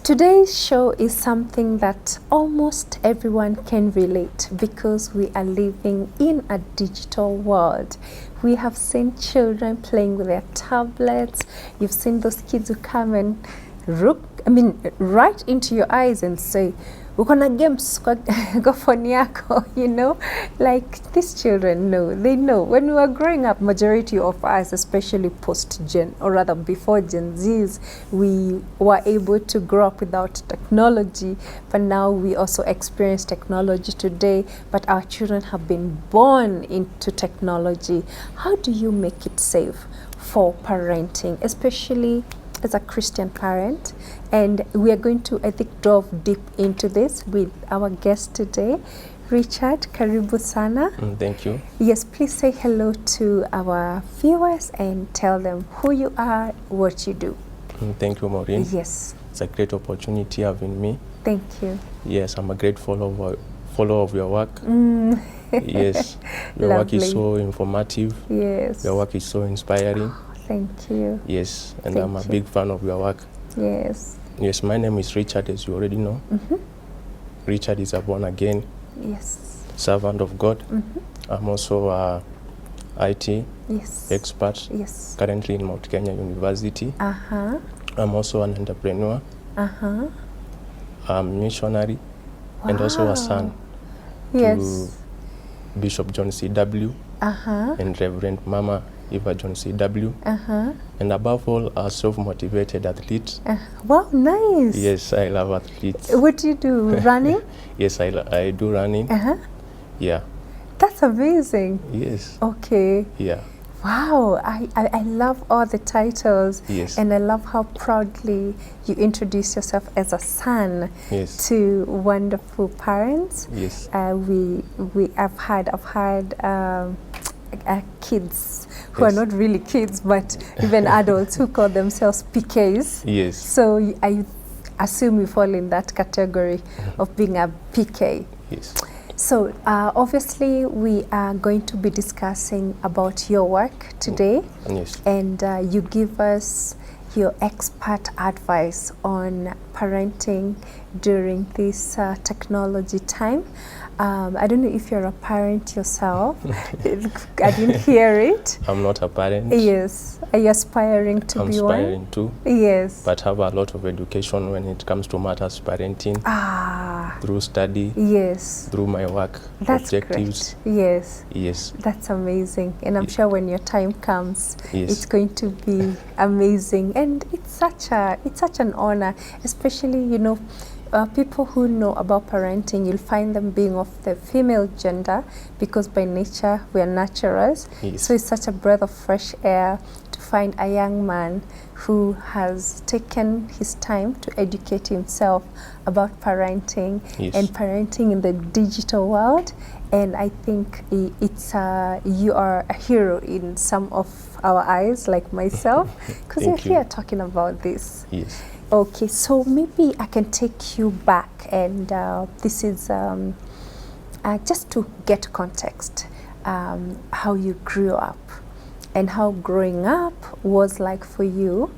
Today's show is something that almost everyone can relate because we are living in a digital world. We have seen children playing with their tablets. You've seen those kids who come and right into your eyes and say, "Ukona games go phone yako," you know, like these children know. They know. When we were growing up, majority of us, especially post-Gen, or rather before Gen Zs, we were able to grow up without technology. But now we also experience technology today. But our children have been born into technology. How do you make it safe for parenting, especially as a Christian parent? And we are going to, I think, delve deep into this with our guest today, Richard. Karibu sana. Thank you. Yes, please say hello to our viewers and tell them who you are, what you do. Thank you, Maureen. Yes. It's a great opportunity having me. Thank you. Yes, I'm a great follower of your work. Yes, your work is so informative. Yes. Your work is so inspiring. Thank you. Yes, and Thank I'm a you. big fan of your work. Yes. Yes, my name is Richard, as you already know. Richard is a born-again Yes. servant of God. I'm also a IT Yes. expert, Yes. currently in Mount Kenya University. I'm also an entrepreneur, a missionary, and also a son Yes. to Bishop John C.W. and Reverend Mama Eva John C.W. And above all, a self-motivated athlete. Wow, nice. Yes, I love athletes. What do you do? Running? Yes, I do running. Yeah. That's amazing. Yes. Okay. Yeah. Wow, I love all the titles. Yes. And I love how proudly you introduce yourself as a son Yes. to wonderful parents. Yes. I've had kids who are not really kids, but even adults who call themselves PKs. Yes. So I assume you fall in that category of being a PK. Yes. So obviously we are going to be discussing about your work today. Yes. And you give us your expert advice on parenting during this technology time. I don't know if you're a parent yourself. I didn't hear it. I'm not a parent. Yes. Are you aspiring to be one? I'm aspiring to. Yes. But have a lot of education when it comes to matters parenting. Through study. Yes. Through my work. That's objectives. Great. Yes. Yes. That's amazing. And I'm sure when your time comes, yes. it's going to be amazing. And it's such an honor, especially, you know, people who know about parenting, you'll find them being of the female gender because by nature we are naturals. Yes. So it's such a breath of fresh air to find a young man who has taken his time to educate himself about parenting. Yes. And parenting in the digital world. And I think it's you are a hero in some of our eyes, like myself, because you're here talking about this. Yes. Okay, so maybe I can take you back, and this is just to get context, how you grew up and how growing up was like for you,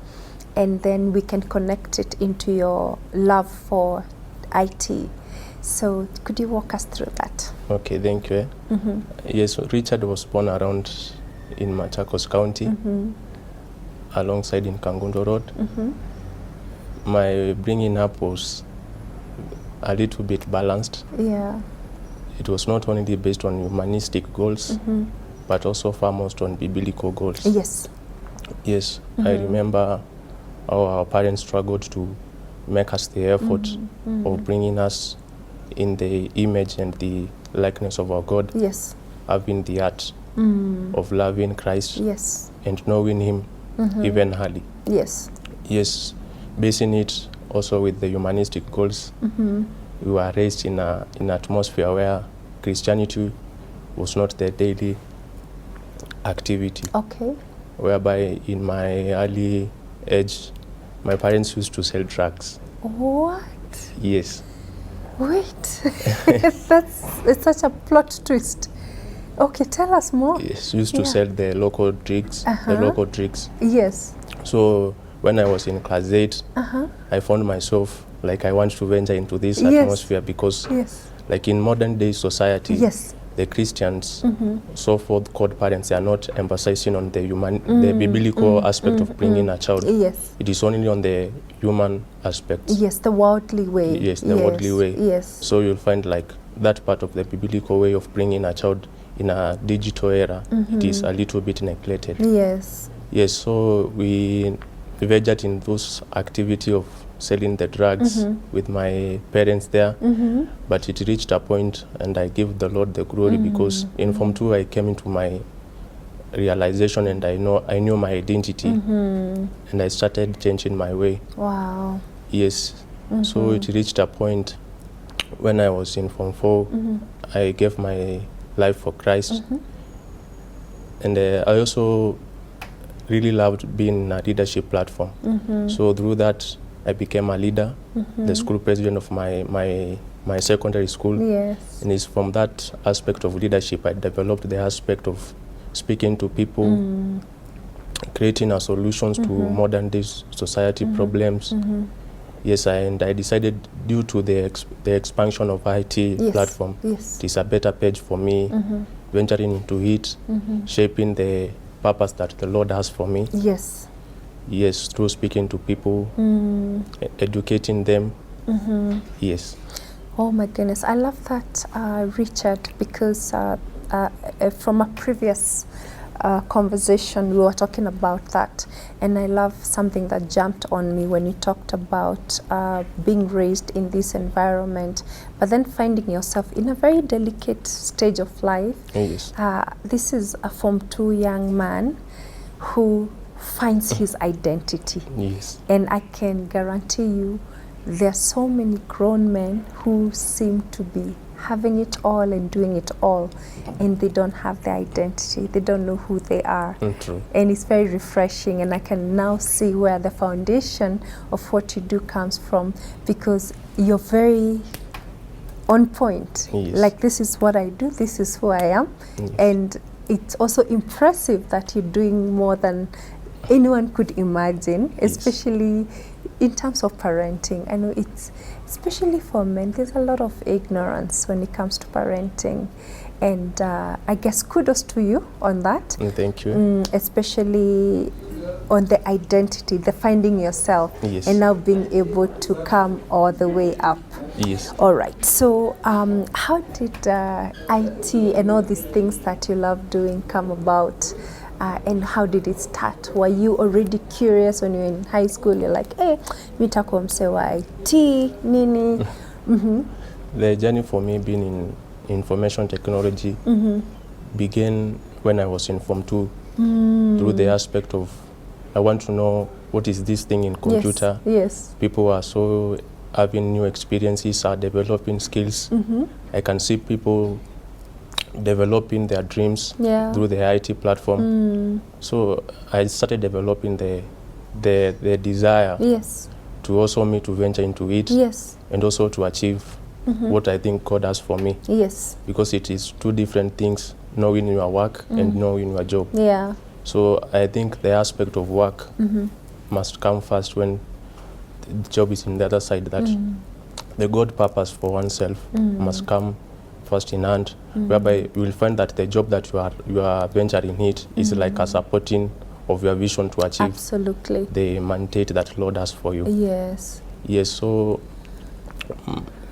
and then we can connect it into your love for IT. So could you walk us through that? Okay, thank you. Yes, Richard was born around in Machakos County, alongside in Kangundo Road. My bringing up was a little bit balanced. Yeah. It was not only based on humanistic goals, but also foremost on biblical goals. Yes. Yes, I remember how our parents struggled to make us the effort of bringing us in the image and the likeness of our God. Yes. Having the art of loving Christ. Yes. And knowing Him even early. Yes. Yes. Basing it also with the humanistic goals. We were raised in an atmosphere where Christianity was not the daily activity. Okay. Whereby in my early age, my parents used to sell drugs. What? Yes. Wait, it's such a plot twist. Okay, tell us more. Yes, used to sell the local drinks. The local drinks. Yes. So when I was in class 8, I found myself like I want to venture into this Yes. atmosphere because Yes. like in modern day society, Yes. the Christians, so forth called parents, they are not emphasizing on the the biblical aspect of bringing a child. Yes. It is only on the human aspect. Yes, the worldly way. Yes, the worldly way. Yes. So you'll find like that part of the biblical way of bringing a child in a digital era, it is a little bit neglected. Yes. Yes, so we ventured in those activity of selling the drugs with my parents there, but it reached a point, and I give the Lord the glory because in Form 2 I came into my realization, and I knew my identity, and I started changing my way. Wow. Yes, so it reached a point when I was in Form 4, I gave my life for Christ, and I also really loved being in a leadership platform. So through that, I became a leader, the school president of my secondary school. Yes. And it's from that aspect of leadership I developed the aspect of speaking to people, creating a solutions to modern day society problems. Yes, and I decided due to the expansion of IT platform, it is a better page for me, venturing into it, shaping the purpose that the Lord has for me. Yes. Yes, through speaking to people, educating them. Yes. Oh my goodness, I love that, Richard, because from a previous conversation we were talking about that, and I love something that jumped on me when you talked about being raised in this environment, but then finding yourself in a very delicate stage of life. Yes. This is a Form 2 young man who finds his identity. Yes. And I can guarantee you there are so many grown men who seem to be having it all and doing it all, and they don't have their identity. They don't know who they are. True. And it's very refreshing, and I can now see where the foundation of what you do comes from, because you're very on point. Yes. Like, this is what I do, this is who I am. Yes. And it's also impressive that you're doing more than anyone could imagine, especially in terms of parenting. I know it's, especially for men, there's a lot of ignorance when it comes to parenting. And I guess kudos to you on that. Thank you. Especially on the identity, the finding yourself, Yes. and now being able to come all the way up. Yes. All right. So how did IT and all these things that you love doing come about? And how did it start? Were you already curious when you were in high school? You're like, hey, nitakuwa msee wa IT, nini? The journey for me being in information technology began when I was in Form 2, through the aspect of I want to know what is this thing in computer. Yes. People are so having new experiences, are developing skills. I can see people developing their dreams through the IT platform. So I started developing the desire to also me to venture into it, and also to achieve what I think God has for me. Yes. Because it is two different things, knowing your work and knowing your job. Yeah. So I think the aspect of work must come first when the job is in the other side, that the God purpose for oneself must come first in hand, whereby you will find that the job that you are venturing it is like a supporting of your vision to achieve the mandate that Lord has for you. Yes. Yes, so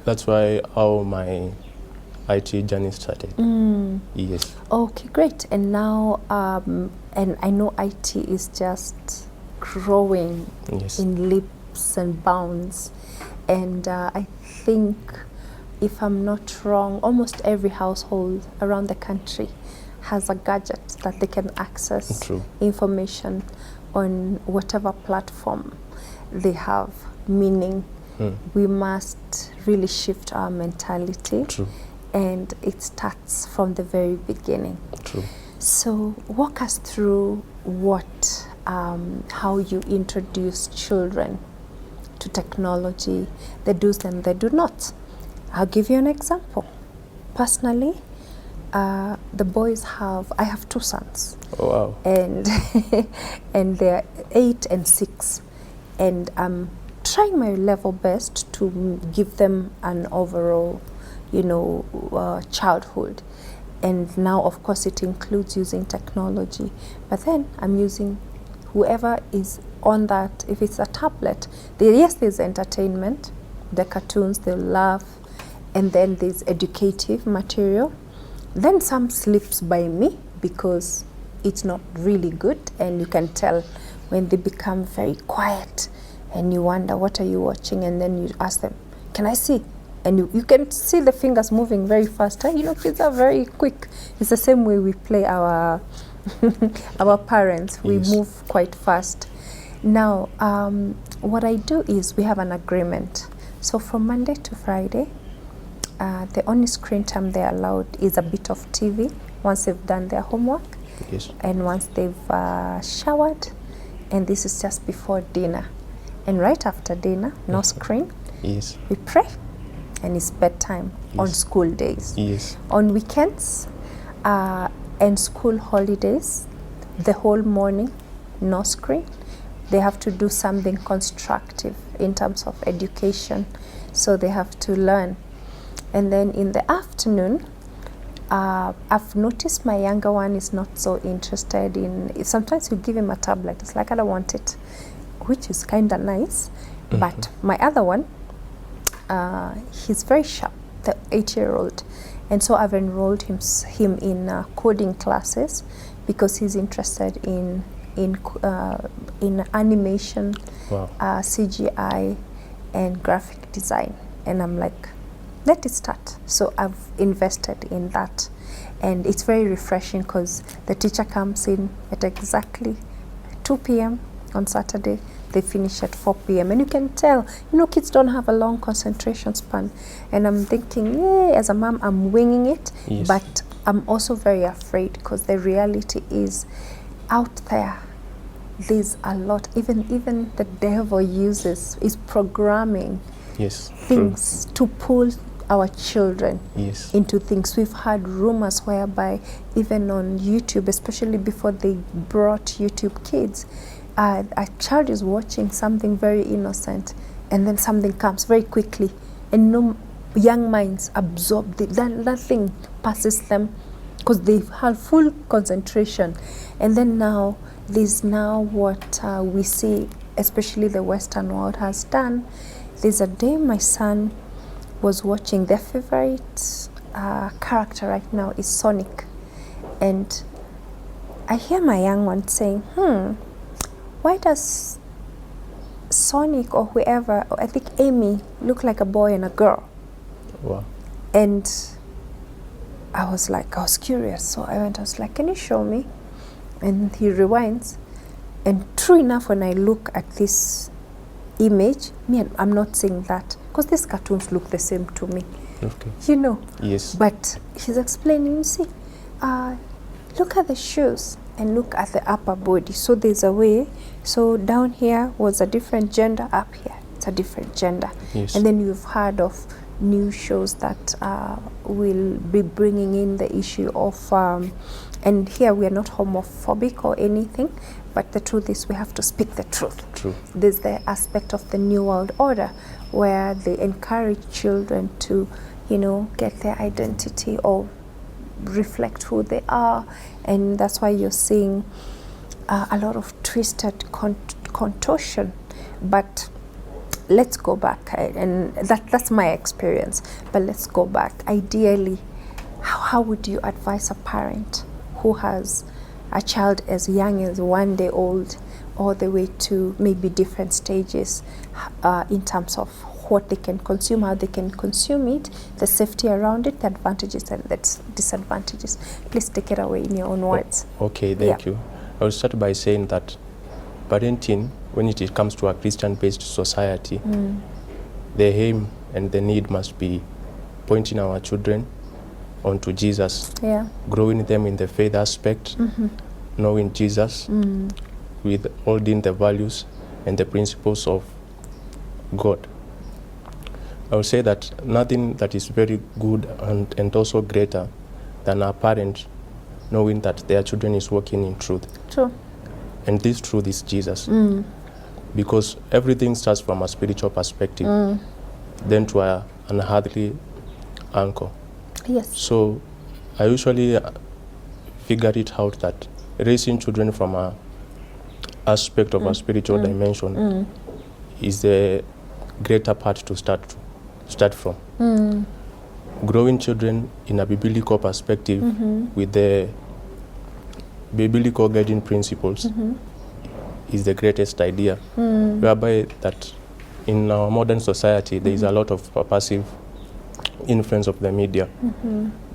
that's why how my IT journey started. Yes. Okay, great. And now, and I know IT is just growing in leaps and bounds. And I think, if I'm not wrong, almost every household around the country has a gadget that they can access information on whatever platform they have. Meaning, we must really shift our mentality. And it starts from the very beginning. So walk us through what, how you introduce children to technology, the do's and the do nots. I'll give you an example. Personally, the boys I have 2 sons. Oh, wow. And and they're 8 and 6. And trying my level best to give them an overall, childhood. And now, of course, it includes using technology. But then I'm using whoever is on that. If it's a tablet, there's entertainment, the cartoons, they'll laugh, and then there's educative material. Then some slips by me because it's not really good, and you can tell when they become very quiet and you wonder, what are you watching? And then you ask them, can I see? And you can see the fingers moving very fast. Kids are very quick. It's the same way we play our our parents. We Yes. move quite fast. Now, what I do is we have an agreement. So from Monday to Friday, the only screen time they're allowed is a bit of TV once they've done their homework. Yes. And once they've showered, and this is just before dinner. And right after dinner, no screen. Yes. We pray, and it's bedtime on Yes. school days. Yes. On weekends and school holidays, the whole morning, no screen. They have to do something constructive in terms of education, so they have to learn. And then in the afternoon, I've noticed my younger one is not so interested in, sometimes you give him a tablet, it's like, I don't want it, which is kind of nice. But my other one, he's very sharp, the 8-year-old. And so I've enrolled him in coding classes because he's interested in animation, Wow. CGI, and graphic design. And I'm like, let it start. So I've invested in that. And it's very refreshing because the teacher comes in at exactly 2 p.m. on Saturday. They finish at 4 p.m. And you can tell, kids don't have a long concentration span. And I'm thinking, as a mom, I'm winging it. Yes. But I'm also very afraid because the reality is out there, there's a lot. Even the devil is programming Yes. things to pull our children Yes. into things. We've had rumors whereby even on YouTube, especially before they brought YouTube Kids, a child is watching something very innocent, and then something comes very quickly, and young minds absorb that thing passes them because they have full concentration. And then there's what we see, especially the Western world has done. There's a day my son was watching, their favorite character right now is Sonic. And I hear my young one saying, why does Sonic or whoever, or I think Amy, look like a boy and a girl? Wow. And I was curious. So I was like, can you show me? And he rewinds. And true enough, when I look at this image, I'm not seeing that, because these cartoons look the same to me. Okay. Yes. But he's explaining, you see, look at the shoes and look at the upper body. So there's a way. So down here was a different gender, up here it's a different gender. Yes. And then you've heard of new shows that will be bringing in the issue of, and here we are not homophobic or anything, but the truth is we have to speak the truth. True. There's the aspect of the New World Order where they encourage children to, get their identity or reflect who they are. And that's why you're seeing a lot of twisted contortion. But let's go back, and that's my experience. But let's go back. Ideally, how would you advise a parent who has a child as young as 1 day old, all the way to maybe different stages in terms of what they can consume, how they can consume it, the safety around it, the advantages and the disadvantages? Please take it away in your own words. Okay, thank you. I will start by saying that parenting, when it comes to a Christian-based society, the aim and the need must be pointing our children onto Jesus, growing them in the faith aspect, knowing Jesus, with holding the values and the principles of God. I would say that nothing that is very good and also greater than a parent knowing that their children is walking in truth. True. And this truth is Jesus. because everything starts from a spiritual perspective, then to an earthly anchor. Yes. So I usually figure it out that raising children from a aspect of a spiritual dimension is the greater part to start from. Growing children in a biblical perspective with the biblical guiding principles is the greatest idea, whereby that in our modern society there is a lot of passive influence of the media,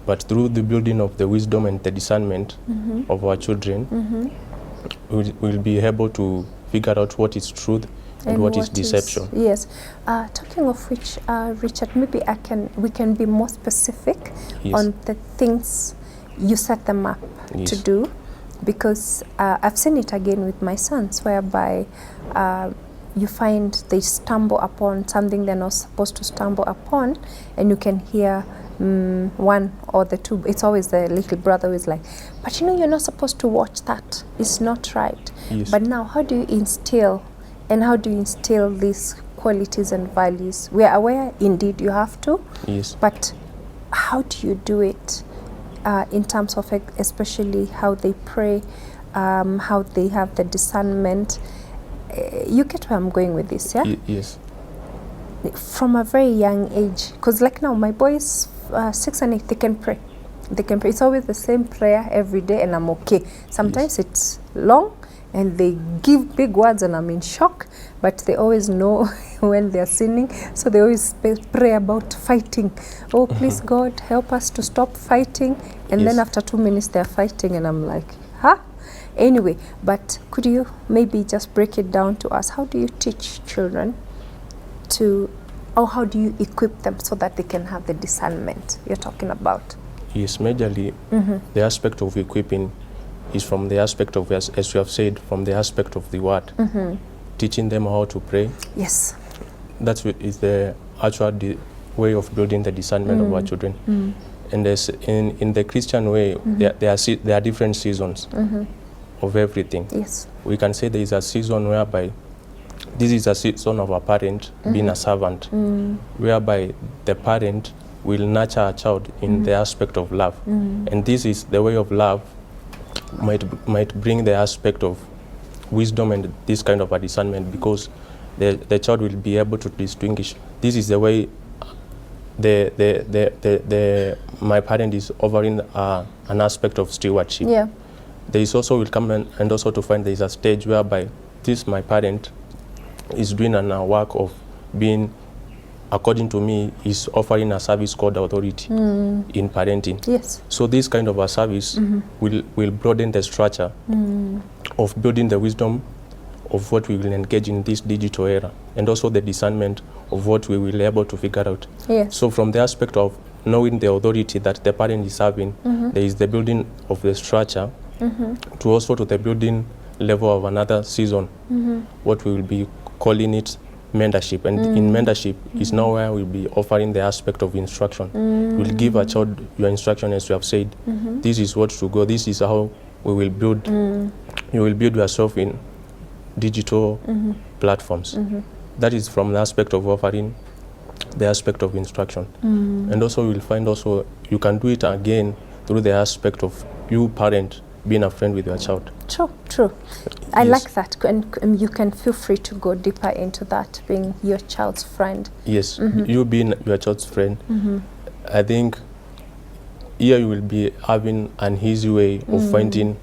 but through the building of the wisdom and the discernment of our children, we'll be able to figure out what is truth and what is deception. Yes. Talking of which, Richard, maybe we can be more specific on the things you set them up to do, because I've seen it again with my sons, whereby you find they stumble upon something they're not supposed to stumble upon, and you can hear one or the two. It's always the little brother who is like, but you know, you're not supposed to watch that. It's not right. Yes. But now, how do you instill these qualities and values? We are aware, indeed, you have to. Yes. But how do you do it in terms of especially how they pray, how they have the discernment? You get where I'm going with this, yeah? Yes. From a very young age, because like now my boys 6 and 8, they can pray. It's always the same prayer every day, and I'm okay. Sometimes it's long and they give big words and I'm in shock, but they always know when they're sinning, so they always pray about fighting. Oh, please God, help us to stop fighting. And then after 2 minutes they're fighting, and I'm like, huh? Anyway, but could you maybe just break it down to us? How do you teach children or how do you equip them so that they can have the discernment you're talking about? Yes, majorly the aspect of equipping is from the aspect of, as you have said, from the aspect of the word. Teaching them how to pray. Yes. That is the actual way of building the discernment of our children. And in the Christian way, there are different seasons of everything. Yes. We can say there is a season whereby this is a season of a parent being a servant, whereby the parent will nurture a child in the aspect of love. And this is the way of love might bring the aspect of wisdom and this kind of a discernment, because the child will be able to distinguish. This is the way my parent is offering an aspect of stewardship. Yeah. There is also will come and also to find there is a stage whereby this my parent is doing a work of being, according to me, is offering a service called authority in parenting. Yes. So this kind of a service will broaden the structure of building the wisdom of what we will engage in this digital era, and also the discernment of what we will be able to figure out. Yes. So from the aspect of knowing the authority that the parent is having, there is the building of the structure to also to the building level of another season, what we will be calling it mentorship. And in mentorship is now where we'll be offering the aspect of instruction. We'll give a child your instruction, as you have said. This is what to go. This is how we will build. You will build yourself in digital platforms. That is from the aspect of offering the aspect of instruction. And also you'll find also you can do it again through the aspect of you parent being a friend with your child. True. I like that, and you can feel free to go deeper into that, being your child's friend. Yes, you being your child's friend. I think here you will be having an easy way of finding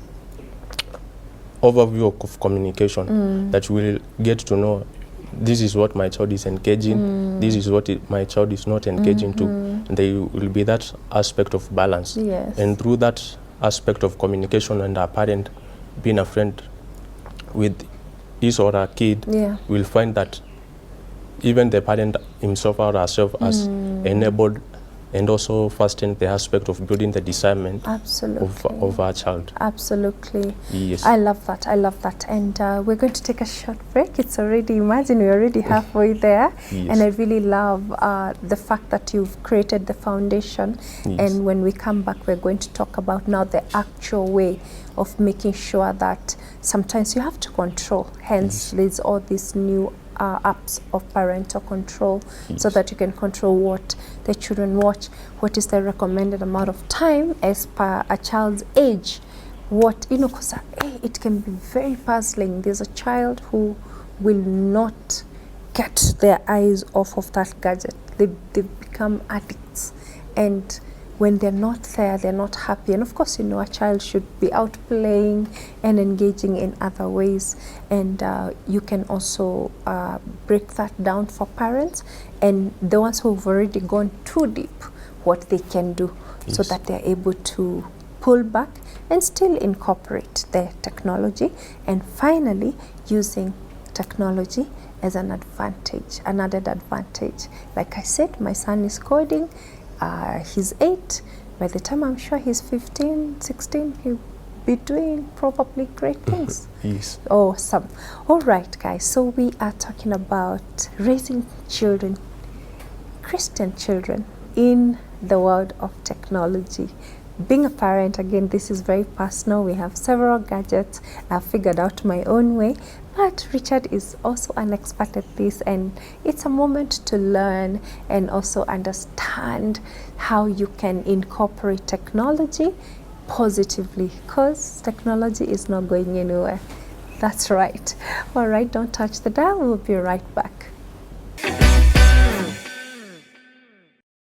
overview of communication, that you will get to know this is what my child is engaging, this is what my child is not engaging to, and there will be that aspect of balance. Yes. And through that aspect of communication and a parent being a friend with his or her kid, we'll find that even the parent himself or herself has enabled and also fasten the aspect of building the discernment of our child. Absolutely. Yes. I love that. I love that. And we're going to take a short break. It's already, imagine we're already halfway there. Yes. And I really love the fact that you've created the foundation. Yes. And when we come back, we're going to talk about now the actual way of making sure that sometimes you have to control. Hence, Yes. there's all these new apps of parental control, Yes. so that you can control what the children watch, what is the recommended amount of time as per a child's age. What, you know, because it can be very puzzling. There's a child who will not get their eyes off of that gadget. They become addicts, and when they're not there, they're not happy. And of course, you know, a child should be out playing and engaging in other ways. And you can also break that down for parents and the ones who've already gone too deep, what they can do. Yes. So that they're able to pull back and still incorporate the technology. And finally, using technology as an advantage, an added advantage. Like I said, my son is coding. He's 8. By the time I'm sure he's 15, 16, he'll be doing probably great things. Yes. Awesome. All right, guys. So we are talking about raising children, Christian children, in the world of technology. Being a parent, again, this is very personal. We have several gadgets. I've figured out my own way. But Richard is also an expert at this, and it's a moment to learn and also understand how you can incorporate technology positively, because technology is not going anywhere. That's right. All right, don't touch the dial. We'll be right back.